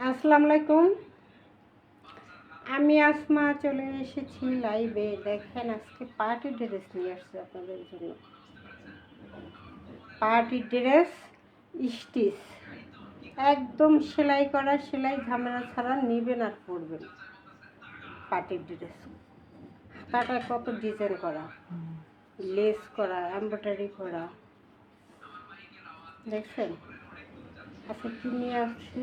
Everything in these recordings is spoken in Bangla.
আসসালামু আলাইকুম। আমি আসমা চলে এসেছি লাইভে। দেখেন আজকে পার্টি ড্রেস নিয়ে আসছে আপনাদের জন্য। পার্টি ড্রেস স্টিচ, একদম সেলাই করা, সেলাই ঝামেলা ছাড়া নেবেন আর পরবেন। পার্টি ড্রেস হাতাটা কত ডিজাইন করা, লেস করা, এমব্রয়ডারি করা, দেখছেন। আজকে কি নিয়ে আসছি,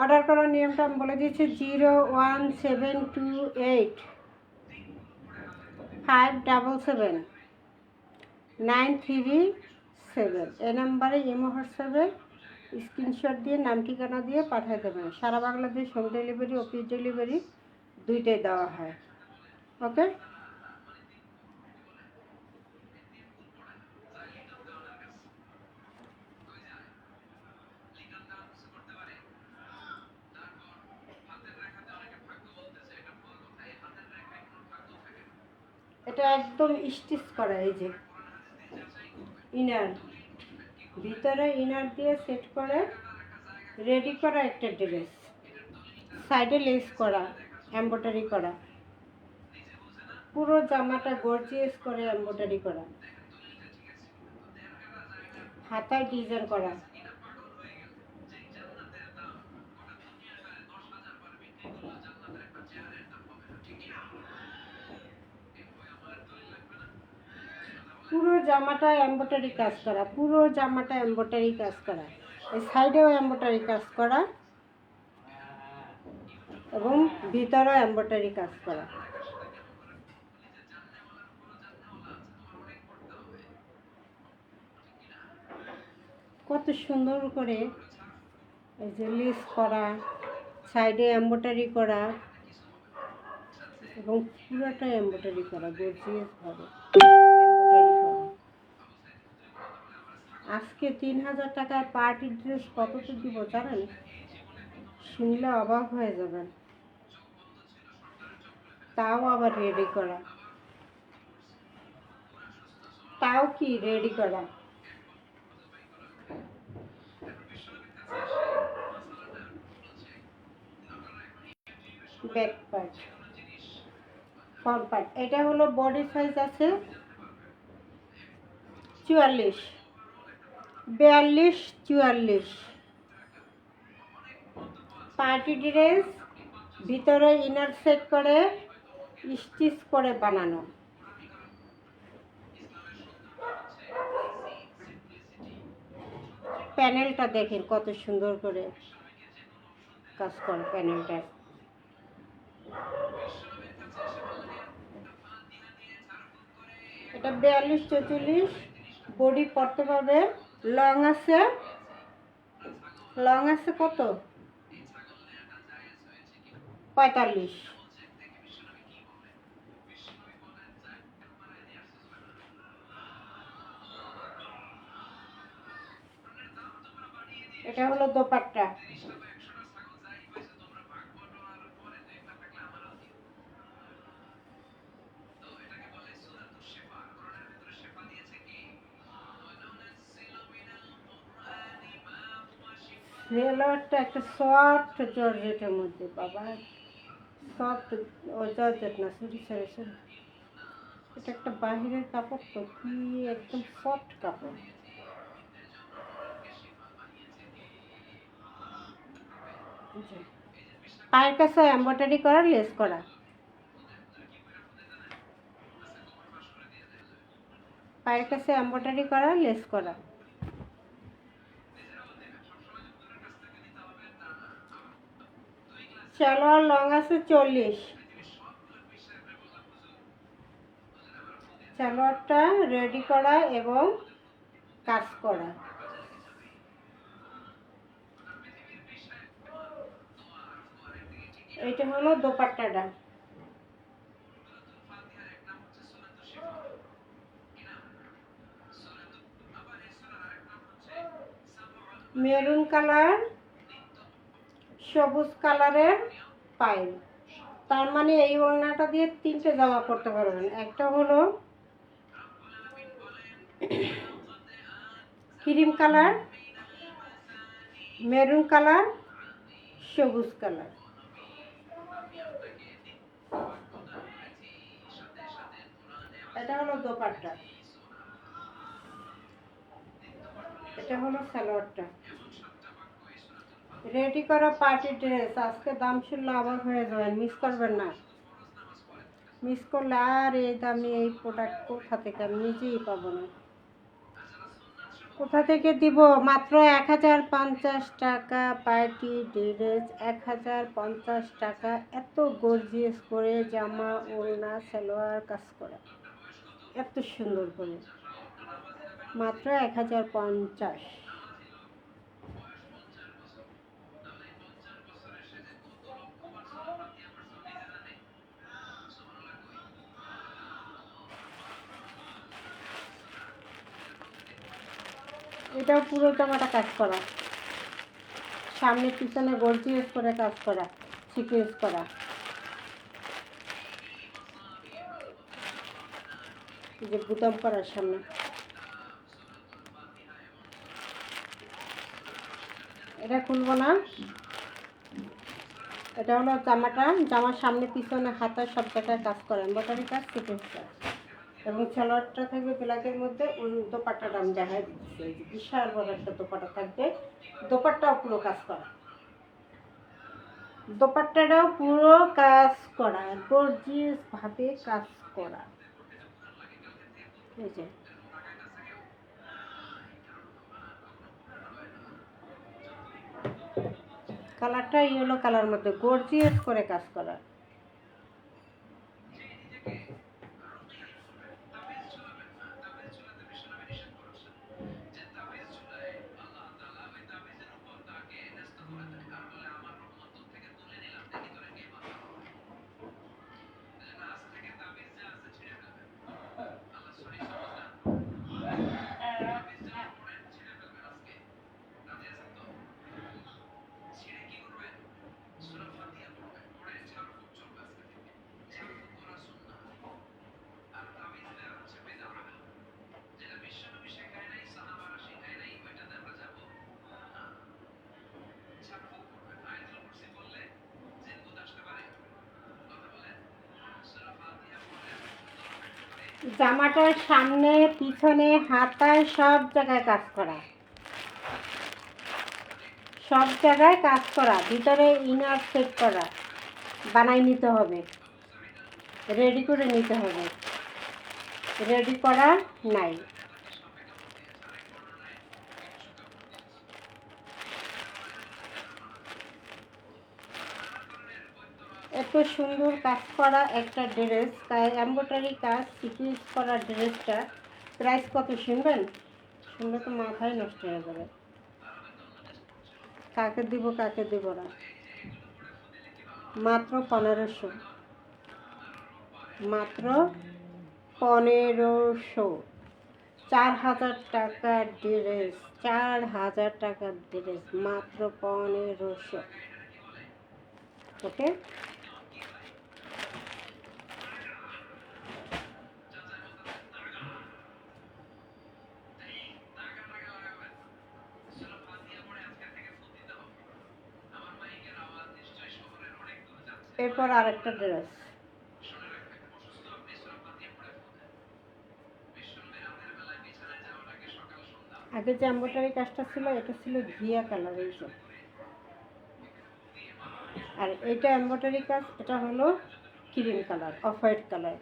অর্ডার করার নিয়মটা আমি বলে দিচ্ছি। 01728577937 এই নাম্বারে ইমো হোয়াটসঅ্যাপে স্ক্রিনশট দিয়ে নাম ঠিকানা দিয়ে পাঠিয়ে দেবেন। সারা Bangladesh home delivery, office delivery দুইটাই দেওয়া হয়। ওকে, এটা একদম স্টিচ করা। এই যে ইনার, ভিতরে ইনার দিয়ে সেট করে রেডি করা একটা ড্রেস, সাইডে লেস করা, এমব্রয়ডারি করা, পুরো জামাটা গর্জিয়াস করে এমব্রয়ডারি করা, হাতায় ডিজাইন করা। পুরো জামাটা এমব্রয়ডারি কাজ করা, পুরো জামাটা এমব্রয়ডারি কাজ করা, এই সাইডেও এমব্রয়ডারি কাজ করা এবং ভিতরেও এমব্রয়ডারি কাজ করা। কত সুন্দর করে এই যে লেস করা, সাইডে এমব্রয়ডারি করা এবং পুরোটা এমব্রয়ডারি করা, গর্জিয়াস ভাবে এমব্রয়ডারি করা। আজকে 3000 টাকায় পার্টি ড্রেস কতটা দিব জানেন? শুনলে অবাক হয়ে যাবেন। তাও আবার রেডি করা, তাও কি রেডি করা। Back part, front part. এটা হলো বডি সাইজ আছে 44, 42, 44। পার্টি ড্রেস ভিতরে ইনার সেট করে স্টিচ করে বানানো। প্যানেলটা দেখেন কত সুন্দর করে কাজ করে প্যানেলটা। এটা 42, 44 বডি পড়তে পারবে। লং আছে, লং আছে কত 45। এটা হলো দোপাট্টা। সেলোয়ারটা একটা সফট জর্জেটের মধ্যে, বাবা সফট, ও জর্জেট না, সরি সরি সরি, এটা একটা বাহিরের কাপড় তো, কি একদম সফট কাপড়। পায়ের কাছে এমব্রয়ডারি করা, লেস করা, পায়ের কাছে এমব্রয়ডারি করা, লেস করা। সালোয়ার লং আছে 40। সালোয়ারটা রেডি করা এবং কাজ করা। এইটা হলো দোপাট্টাটা। মেরুন কালার, সবুজ কালারের পাইল। তার মানে এই ওড়নাটা দিয়ে 3টে জামা পরতে পারবেন। একটা হলো ক্রিম কালার, মেরুন কালার, সবুজ কালার। এটা হলো দোপাট্টা, এটা হলো সালোয়ারটা। রেডি করা পার্টি ড্রেস। আজকে দাম শুনলে অবাক হয়ে যাবেন, মিস করবেন না। মিস করলে আর এই দামি এই প্রোডাক্ট কোথা থেকে, আমি নিজেই পাবো না। কোথা থেকে দিব? মাত্র 1050 টাকা পার্টি ড্রেস, 1050 টাকা। এত গর্জিয়াস করে জামা, ওড়না, সালোয়ার কাজ করা, এত সুন্দর করে, মাত্র 1050। এটাও পুরো জামাটা কাজ করা, সামনে পিছনে গর্জিয়াস করে কাজ করা, সিকোয়েন্স করা। এই যে বুতাম করার সামনে। এটা খুলবো না। এটা হলো জামাটা, জামার সামনে পিছনে হাতায় সব জায়গায় কাজ করা, এমব্রয়ডারি কাজ, সিকোয়েন্স কাজ। এবং সালোয়ারটা থাকবে ব্ল্যাকের মধ্যে। দোপাট্টাটা আমি দেখাই দিচ্ছি, বিশাল বড় একটা দোপাট্টা থাকবে। দোপাট্টাও পুরো কাজ করা, দোপাট্টাটাও পুরো কাজ করা, গর্জিয়াস ভাবে কাজ করা। এই যে কালারটা ইয়েলো কালার মধ্যে গর্জিয়াস করে কাজ করা। জামাটার সামনে পিছনে হাতায় সব জায়গায় কাজ করা, সব জায়গায় কাজ করা। ভিতরে ইনার সেট করা, বানাই নিতে হবে, রেডি করে নিতে হবে, রেডি করা নাই। এত সুন্দর কাজ করা একটা ড্রেস, এমব্রয়ডারি কাজ, সিকুয়েন্স করা ড্রেসটা প্রাইস কত শুনবেন? শুনলে তো মাথায় নষ্ট হয়ে যাবে। কাকে দিব কাকে দিব না, মাত্র 1500, মাত্র 1500। 4000 টাকার ড্রেস, 4000 টাকার ড্রেস, মাত্র 1500। ওকে, এরপর আরেকটা ড্রেস। আগে যে এমব্রয়ডারি কাজটা ছিল এটা ছিল ঘিয়া কালার, এই যে। আর এটা এমব্রয়ডারি কাজ, এটা হলো cream colour, off white colour.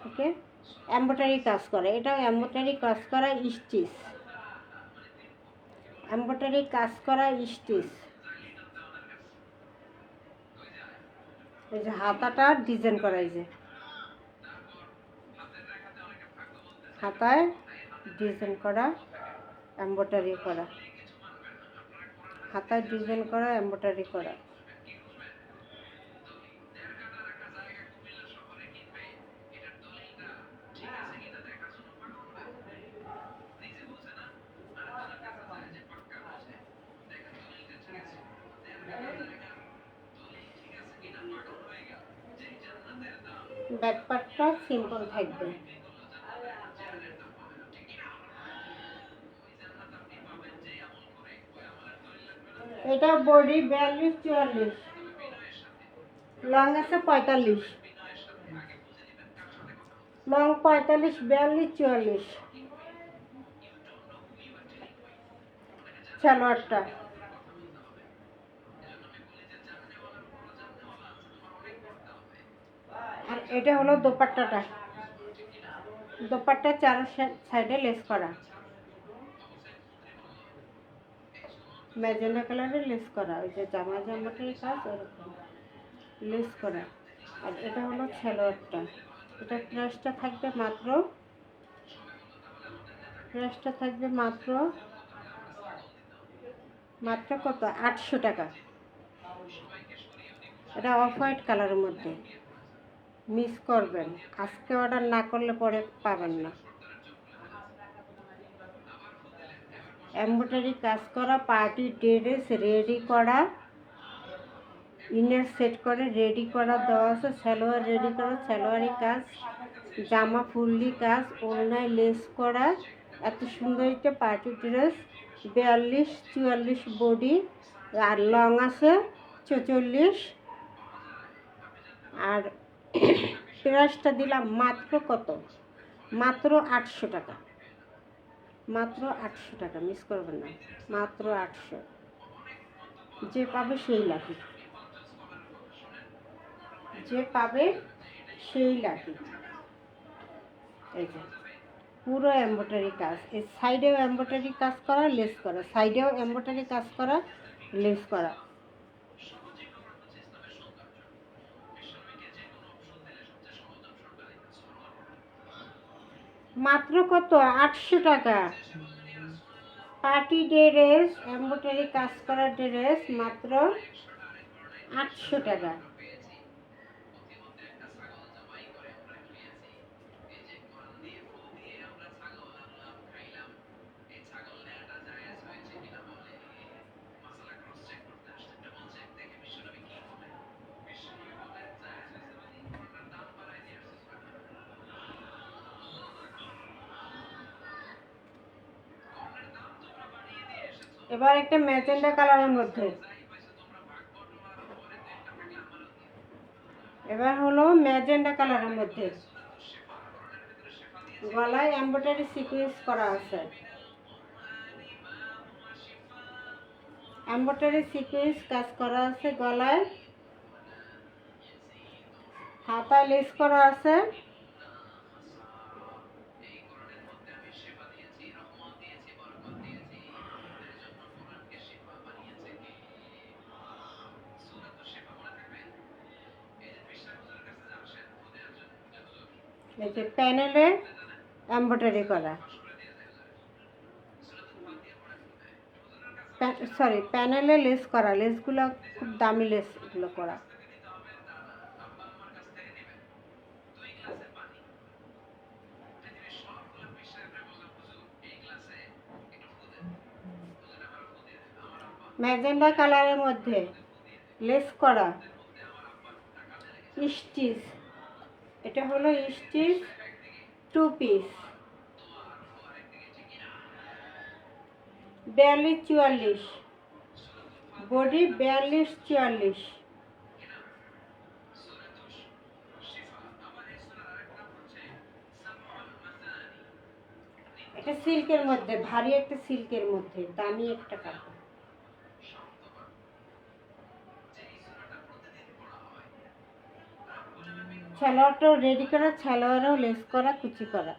Okay, embroidery কাজ করে, এটা এমব্রয়ডারি কাজ করা স্টিচ, এমব্রয়ডারি কাজ করা স্টিচ। এই যে হাতাটা ডিজাইন করা, এই যে হাতায় ডিজাইন করা, এমব্রয়ডারি করা, হাতায় ডিজাইন করা, এমব্রয়ডারি করা। ব্যাকপার্টটা সিম্পল থাকবে। এটা বডি 42-44, লং আছে 45, লং 45, 42-44 সালোয়ারটা। আর এটা হলো দোপাট্টাটা, দোপাট্টা চার সাইডে লেস করা, ম্যাজেন্ডা কালারের লেস করা, ওই যে জামাটার কাজ ওরকম লেস করা। আর এটা হলো সালোয়ারটা। এটা প্রাইসটা থাকবে মাত্র, প্রাইসটা থাকবে মাত্র মাত্র কত, 800 টাকা। এটা অফ হোয়াইট কালারের মধ্যে, মিস করবেন, আজকে অর্ডার না করলে পরে পাবেন না। এমব্রয়ডারি কাজ করা পার্টি ড্রেস রেডি করা, ইনার সেট করে রেডি করা দেওয়া আছে, সালোয়ার রেডি করা, সালোয়ারি কাজ, জামা ফুললি কাজ, ওড়নায় লেস করা। এত সুন্দর একটা পার্টি ড্রেস, 42-44 বডি, আর লং আছে 44। আর প্রাইসটা দিলাম মাত্র কত, মাত্র 800 টাকা, মাত্র 800 টাকা, মিস করবেন না, মাত্র 800। যে পাবে সেই লাকি, যে পাবে সেই লাকি। এই যে পুরো এমব্রয়ডারি কাজ, এই সাইডেও এমব্রয়ডারি কাজ করা, লেস করা, সাইডেও এমব্রয়ডারি কাজ করা, লেস করা। মাত্র কত, 800 টাকা। পার্টি ড্রেস এমব্রয়ডারি কাজ করা ড্রেস মাত্র 800 টাকা। এবার একটা ম্যাজেন্ডা কালারের মধ্যে, এবার হলো ম্যাজেন্ডা কালারের মধ্যে, গলায় এমব্রয়ডারি সিকোয়েন্স করা আছে, এমব্রয়ডারি সিকোয়েন্স কাজ করা আছে গলায়, হাতায় লেস করা আছে। এই যে প্যানেলে এমব্রয়ডারি করা, সরি প্যানেলে লেস করা, লেসগুলো খুব দামি লেস এগুলো করা। ম্যাজেন্ডা কালারের মধ্যে লেস করা স্টিচ, এটা হলো স্টিচ 2 পিস, 42-44 বডি, 42-44। এটা সিল্কের মধ্যে, ভারী একটা সিল্কের মধ্যে, দামি একটা কাপড়। সালোয়ারটাও রেডি করা, সালোয়ারও লেস করা, কুচি করা।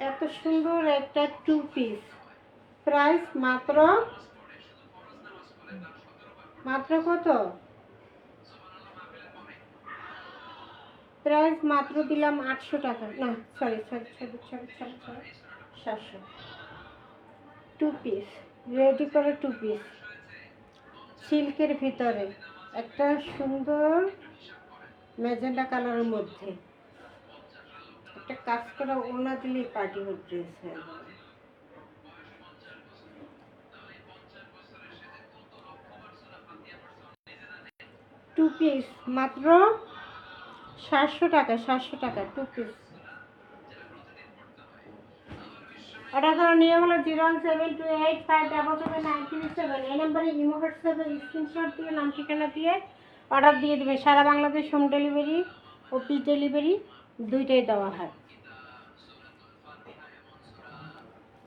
এত সুন্দর একটা 2 পিস, প্রাইস মাত্র, মাত্র কত, প্রাইস মাত্র দিলাম 800 টাকা, না sorry sorry sorry sorry sorry sorry 700। 2 piece ready করে, 2 পিস সিল্কের ভিতরে, একটা সুন্দর ম্যাজেন্ডা কালারের মধ্যে, একটা কাজ করা ওনা দিলেই পার্টি হোক ড্রেস হয়ে যাবে। টু পিস মাত্র 700 টাকা, 700 টাকা টু পিস। অর্ডার করার নিয়ম হলো 017285777 এই নাম্বারে ইমো হোয়াটসঅ্যাপে স্ক্রিনশট দিয়ে নাম ঠিকানা দিয়ে অর্ডার দিয়ে দেবে। সারা বাংলাদেশ হোম ডেলিভারি ও পিস ডেলিভারি দুইটাই দেওয়া হয়।